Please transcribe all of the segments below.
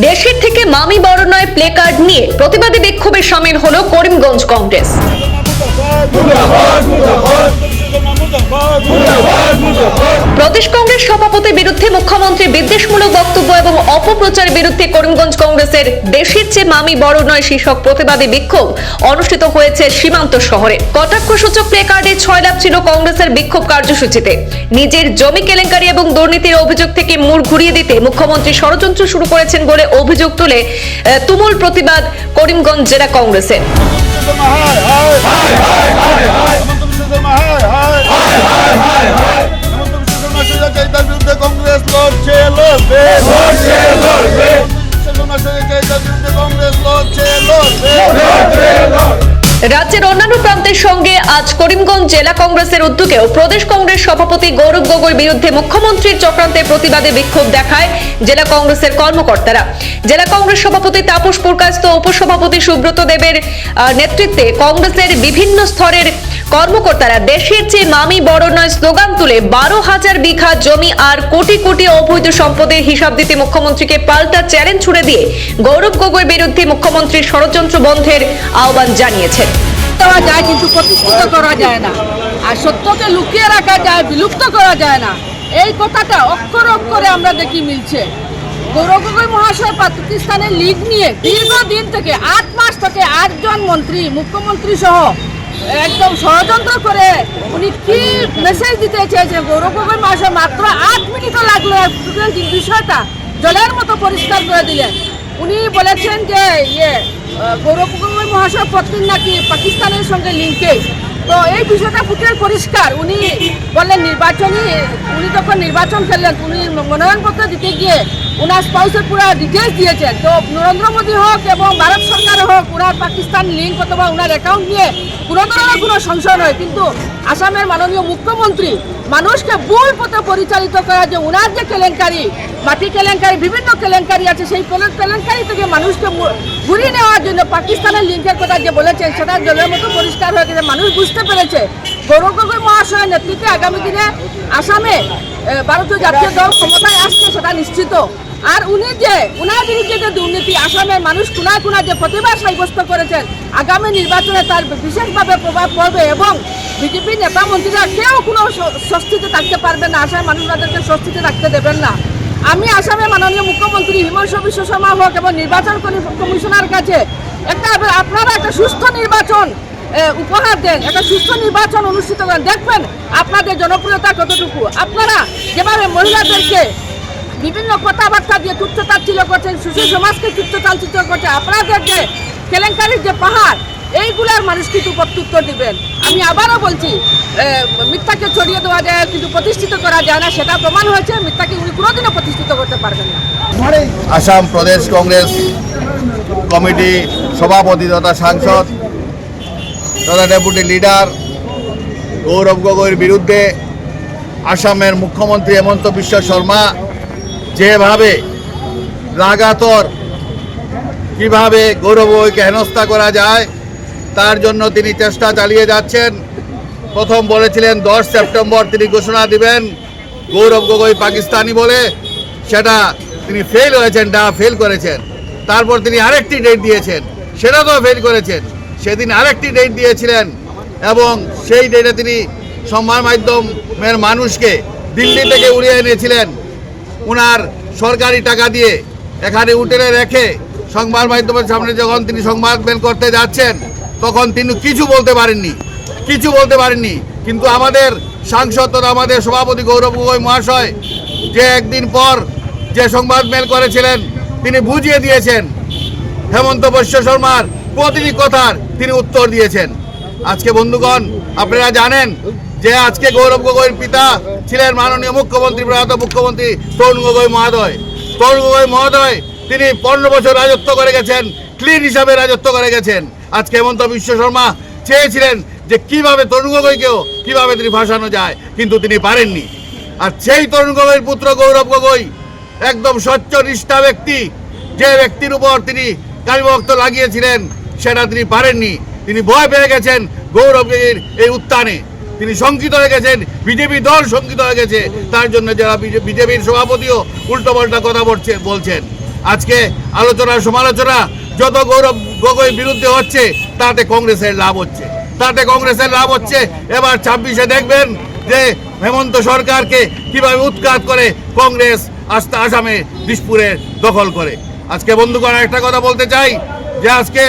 দেশের থেকে মামি বরণয় প্লে কার্ড নিয়ে প্রতিবাদী বিক্ষোভে সামিল হলো করিমগঞ্জ কংগ্রেস। প্রদেশ কংগ্রেস সভাপতির বিরুদ্ধে মুখ্যমন্ত্রীর বিদ্বেষমূলক বক্তব্য এবং অপপ্রচারের বিরুদ্ধে করিমগঞ্জ কংগ্রেসের দেশের চেয়ে মামি বড় নয় শীর্ষক প্রতিবাদী বিক্ষোভ অনুষ্ঠিত হয়েছে সীমান্ত শহরে। কটাক্ষসূচক প্লে কার্ডে 6 লাভ ছিল কংগ্রেসের বিক্ষোভ কার্যসূচিতে। নিজের জমি কেলেঙ্কারি এবং দুর্নীতির অভিযোগ থেকে মুখ ঘুরিয়ে দিতে মুখ্যমন্ত্রী ষড়যন্ত্র শুরু করেছেন বলে অভিযোগ তুলে তুমুল প্রতিবাদ করিমগঞ্জ জেলা কংগ্রেসের। রাজ্যের অন্যান্য প্রান্তের সঙ্গে আজ করিমগঞ্জ জেলা কংগ্রেসের উদ্যোগেও প্রদেশ কংগ্রেস সভাপতি গৌরব গগৈর বিরুদ্ধে মুখ্যমন্ত্রীর চক্রান্তের প্রতিবাদে বিক্ষোভ দেখায় জেলা কংগ্রেসের কর্মকর্তারা। জেলা কংগ্রেস সভাপতি তাপস পুরকায়স্থ, উপসভাপতি সুব্রত দেবের নেতৃত্বে কংগ্রেসের বিভিন্ন স্তরের কর্মকর্তারা দেশের চেয়ে মামি বড় নয় স্লোগান তুলে 12,000 বিঘা জমি আর কোটি কোটি অবৈধ সম্পদের হিসাব দিতে মুখ্যমন্ত্রীকে পাল্টা চ্যালেঞ্জ ছুড়ে দিয়ে গৌরব গগৈর বিরুদ্ধে মুখ্যমন্ত্রীর ষড়যন্ত্র বন্ধের আহ্বান জানিয়েছেন। করা যায় কিন্তু প্রতিষ্ঠিত করা যায় না, আর সত্যকে লুকিয়ে রাখা যায়, বিলুপ্ত করা যায় না। এই কথাটা অক্ষর অক্ষরে আমরা দেখি মিলছে। গৌরব গগৈ মহাশয় পাকিস্তানের লিগ নিয়ে দীর্ঘদিন থেকে 8 মাস থেকে 8 জন মন্ত্রী, মুখ্যমন্ত্রী সহ একদম ষড়যন্ত্র করে উনি কি মেসেজ দিতে চেয়েছেন। গৌরব গগৈ মহাশয় মাত্র 8 মিনিটও লাগলো বিষয়টা জলের মতো পরিষ্কার করে দিলেন। উনি বলেছেন যে গৌরব গগৈ মহাশয় পত্নী নাকি পাকিস্তানের সঙ্গে লিঙ্কেজ। তো এই বিষয়টা ফুটে পরিষ্কার। উনি বললেন উনি যখন নির্বাচন খেললেন, উনি মনোনয়নপত্র দিতে গিয়ে ওনার স্পাউসের পুরো ডিটেলস দিয়েছেন। তো নরেন্দ্র মোদী হোক এবং ভারত সরকার হোক, ওনার পাকিস্তান লিঙ্ক অথবা ওনার অ্যাকাউন্ট নিয়ে কোনো ধরনের কোনো সংশয় নয়। কিন্তু আসামের মাননীয় মুখ্যমন্ত্রী মানুষকে ভুল পথে পরিচালিত করা, যে ওনার যে কেলেঙ্কারি, মাটি কেলেঙ্কারি, বিভিন্ন কেলেঙ্কারি আছে, সেই কেলেঙ্কারি থেকে মানুষকে ঘুরিয়ে নেওয়ার জন্য পাকিস্তানের লিঙ্কের কথা যে বলেছেন, সেটা জলের মতো পরিষ্কার হয়ে গেছে। মানুষ বুঝতে পেরেছে গৌরব গগৈ মহাশয়ের নেতৃত্বে আগামী দিনে আসামে ভারতীয় জাতীয় দল ক্ষমতায় আসছে, সেটা নিশ্চিত। আর উনি যে ওনার বিরুদ্ধে যে দুর্নীতি, আসামের মানুষ কোনায় কোনায় যে প্রতিবাদ সাব্যস্ত করেছেন, আগামী নির্বাচনে তার বিশেষভাবে প্রভাব পড়বে এবং বিজেপি নেতা মন্ত্রীরা কেউ কোনো স্বস্তিতে থাকতে পারবে না। আসামের মানুষ তাদেরকে স্বস্তিতে রাখতে দেবেন না। আমি আসামের মাননীয় মুখ্যমন্ত্রী হিমন্ত বিশ্ব শর্মা হোক এবং নির্বাচন কমিশনার কাছে আপনারা একটা সুস্থ নির্বাচন উপহার দেন, একটা সুস্থ নির্বাচন অনুষ্ঠিত করেন। দেখবেন আপনাদের জনপ্রিয়তা কতটুকু। আপনারা যেভাবে মহিলাদেরকে বিভিন্ন কথাবার্তা দিয়ে তুচ্ছতাচ্ছিল্য করছেন, সুশীল সমাজকে তুচ্ছতাচ্ছিল্য করছে, আপনাদের যে কেলেঙ্কারির যে পাহাড়, এইগুলার মানুষ কিন্তু প্রত্যুত্তর দিবেন। আমি আবারও বলছি, মিথ্যাকে ছড়িয়ে দেওয়া যায় কিন্তু প্রতিষ্ঠিত করা যায় না, সেটা প্রমাণ হয়েছে। মিথ্যাকে উনি কোনোদিনও প্রতিষ্ঠিত করতে পারবেন না। আসাম প্রদেশ কংগ্রেস কমিটি সভাপতি তথা সাংসদ তথা ডেপুটি লিডার গৌরব গগৈর বিরুদ্ধে আসামের মুখ্যমন্ত্রী হেমন্ত বিশ্ব শর্মা যেভাবে লাগাতার কিভাবে গৌরব গগৈকে হেনস্থা করা যায় তার জন্য তিনি চেষ্টা চালিয়ে যাচ্ছেন। প্রথম বলেছিলেন 10 সেপ্টেম্বর তিনি ঘোষণা দিবেন গৌরব গগৈ পাকিস্তানি বলে, সেটা তিনি ফেল করেছেন। তারপর তিনি আরেকটি ডেট দিয়েছেন, সেটা তো ফেল করেছেন। সেদিন আরেকটি ডেট দিয়েছিলেন এবং সেই ডেটে তিনি সংবাদ মাধ্যমের মানুষকে দিল্লি থেকে উড়িয়ে এনেছিলেন ওনার সরকারি টাকা দিয়ে। এখানে হোটেলে রেখে সংবাদ মাধ্যমের সামনে যখন তিনি সংবাদ মেল করতে যাচ্ছেন, তখন তিনি কিছু বলতে পারেননি। কিন্তু আমাদের সাংসদ তথা আমাদের সভাপতি গৌরব গগৈ মহাশয় যে একদিন পর যে সংবাদ মেল করেছিলেন, তিনি বুঝিয়ে দিয়েছেন। হেমন্ত বিশ্ব শর্মার প্রতিটি কথার তিনি উত্তর দিয়েছেন। আজকে বন্ধুগণ, আপনারা জানেন যে আজকে গৌরব গগৈর পিতা ছিলেন মাননীয় মুখ্যমন্ত্রী, প্রয়াত মুখ্যমন্ত্রী তরুণ গগৈ মহোদয়। তিনি 15 বছর রাজত্ব করে গেছেন, ক্লিন হিসাবে রাজত্ব করে গেছেন। আজকে হেমন্ত বিশ্ব শর্মা চেয়েছিলেন যে কিভাবে তরুণ গগৈকেও কিভাবে তিনি ভাসানো যায়, কিন্তু তিনি পারেননি। আর সেই তরুণ গগৈর পুত্র গৌরব গগৈ একদম স্বচ্ছ নিষ্ঠা ব্যক্তি, যে ব্যক্তির উপর তিনি কালিমুক্ত লাগিয়েছিলেন, সেটা তিনি পারেননি। তিনি ভয় পেয়ে গেছেন গৌরব গগৈর এই উত্থানে। তিনি শঙ্কিত হয়ে গেছেন, বিজেপি দল শঙ্কিত হয়ে গেছে। তার জন্য যারা বিজেপির সভাপতিও উল্টোপাল্টা কথা বলছেন। আজকে আলোচনা সমালোচনা যত গৌরব গগৈর বিরুদ্ধে হচ্ছে তাতে কংগ্রেসের লাভ হচ্ছে এবার 26-এ দেখবেন যে হেমন্ত সরকারকে কিভাবে উৎখাত করে কংগ্রেস আসামে দিশপুরে দখল করে। আজকে বন্ধুগণ একটা কথা বলতে চাই যে আজকে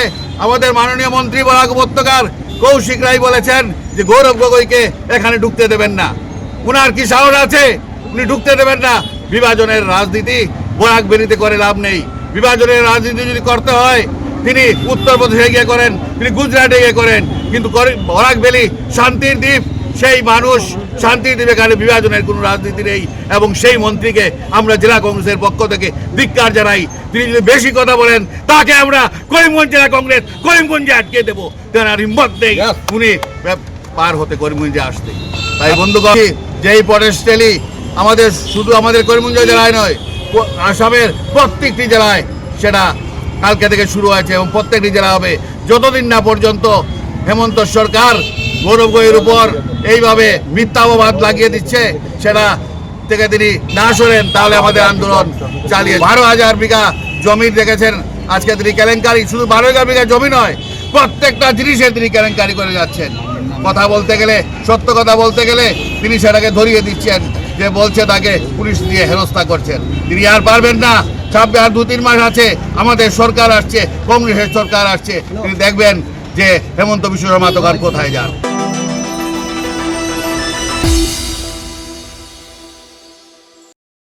আমাদের মাননীয় মন্ত্রী বরাক উপত্যকার কৌশিক রায় বলেছেন যে গৌরব গগৈকে এখানে ঢুকতে দেবেন না। উনার কি সাহস আছে? উনি ঢুকতে দেবেন না। বিভাজনের রাজনীতি বরাক বেরিতে করে লাভ নেই। বিভাজনের রাজনীতি যদি করতে হয় তিনি উত্তরপ্রদেশে গিয়ে করেন, তিনি গুজরাটে গিয়ে করেন, কিন্তু বরাক ভ্যালি শান্তির দ্বীপ, সেই মানুষ শান্তির দ্বীপে এখানে বিভাজনের কোনো রাজনীতি নেই। এবং সেই মন্ত্রীকে আমরা জেলা কংগ্রেসের পক্ষ থেকে ধিক্কার জানাই। তিনি যদি বেশি কথা বলেন তাকে আমরা করিমগঞ্জ জেলা কংগ্রেস করিমগঞ্জে আটকে দেবো। তেনার হিম্মত নেই উনি পার হতে করিমগঞ্জে আসতে। তাই বন্ধুগণ, যেই পরেশ টেলি শুধু আমাদের করিমগঞ্জ জেলায় নয়, আসামের প্রত্যেকটি জেলায় সেটা কালকে থেকে শুরু হয়েছে এবং প্রত্যেকটি জেলা হবে যতদিন না পর্যন্ত হেমন্ত সরকার গৌরব গগৈর উপর এইভাবে মিথ্যা অপবাদ লাগিয়ে দিচ্ছে সেটা থেকে তিনি না সরেন, তাহলে আমাদের আন্দোলন চালিয়ে 12,000 বিঘা জমি দেখেছেন আজকে তিনি কেলেঙ্কারি, শুধু 12,000 বিঘা জমি নয়, প্রত্যেকটা জিনিসে তিনি কেলেঙ্কারি করে যাচ্ছেন। কথা বলতে গেলে, সত্য কথা বলতে গেলে তিনি সেটাকে ধরিয়ে দিচ্ছেন, যে বলছে তাকে পুলিশ দিয়ে হেনস্থা করছেন। তিনি আর পারবেন না। 2-3 মাস আছে, আমাদের সরকার আসছে, কংগ্রেসের সরকার আসছে, তিনি দেখবেন যে হেমন্ত বিশ্ব শর্মা তখন কোথায় যান।